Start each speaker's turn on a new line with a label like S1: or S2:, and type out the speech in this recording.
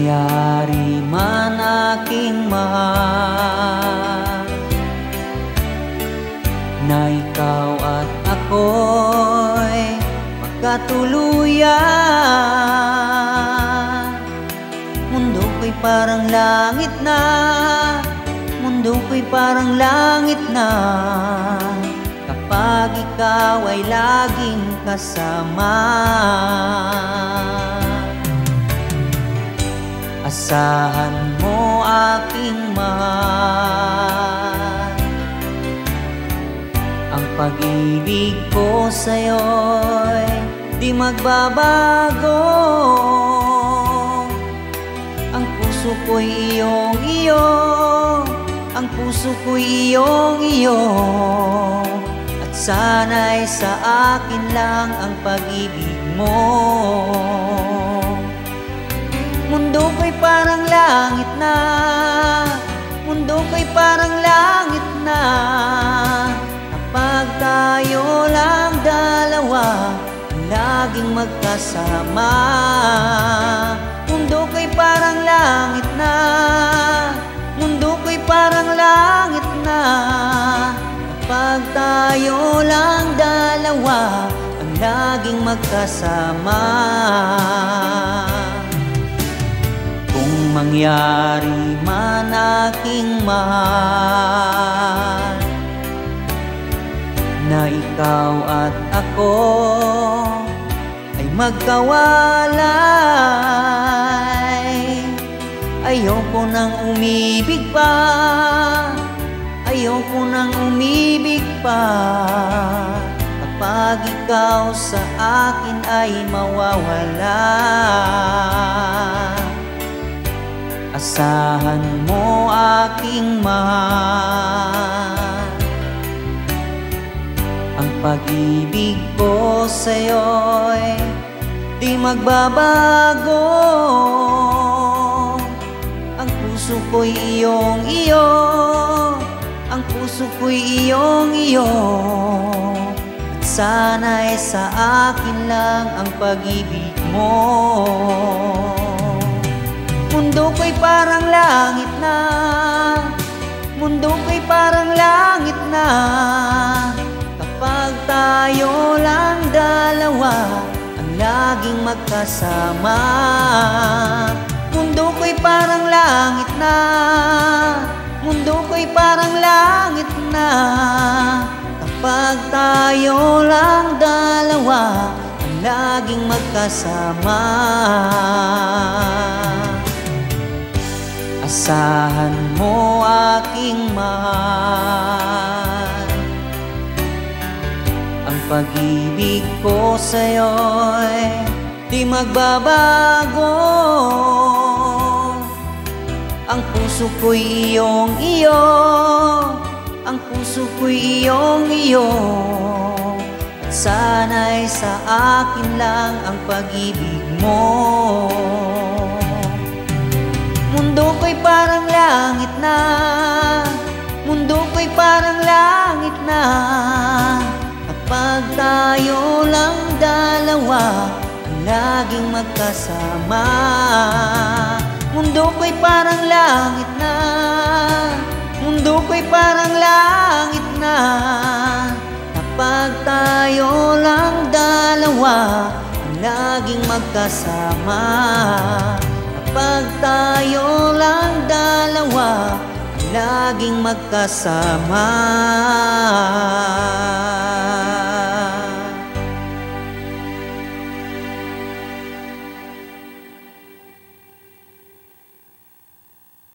S1: mangyari man aking mahal, na ikaw at ako'y magkatuluyan. Mundo ko'y parang langit na, mundo ko'y parang langit na, kapag ikaw ay laging kasama. Asahan mo aking mahal, ang pag-ibig ko sa'yo'y di magbabago. Ang puso ko'y iyong-iyo, ang puso ko'y iyong-iyo, at sana'y sa akin lang ang pag-ibig mo. Mundo ko'y parang langit na, mundo ko'y parang langit na, kapag tayo lang dalawa laging magkasama. Mundo ko'y parang langit na, mundo ko'y parang langit na, kapag tayo lang dalawa ang laging magkasama. Kung mangyari man aking mahal, na ikaw at ako ay magkawalay, ayoko nang umibig pa, ayoko nang umibig pa, kapag ikaw sa akin ay mawawala. Asahan mo aking mahal, ang pag-ibig ko sa'yo'y di magbabago. Ang puso ko'y iyong-iyo, ang puso ko'y iyong-iyo, at sana'y sa akin lang ang pag-ibig mo. Mundo ko'y parang langit na, mundo ko'y parang langit na, kapag tayo lang dalawa ang laging magkasama. Mundo ko'y parang langit na, mundo ko'y parang langit na, kapag tayo lang dalawa ang laging magkasama. Asahan mo aking mahal, ang pag-ibig ko sa'yo'y di magbabago. Ang puso ko'y iyong-iyo, ang puso ko'y iyong-iyo, at sana'y sa akin lang ang pag-ibig mo. Mundo ko'y parang langit na, mundo ko'y parang langit na, kapag tayo lang dalawa ang laging magkasama. Mundo ko'y parang langit na, mundo ko'y parang langit na, kapag tayo lang dalawa ang laging magkasama. Kapag tayo lang dalawa, laging magkasama.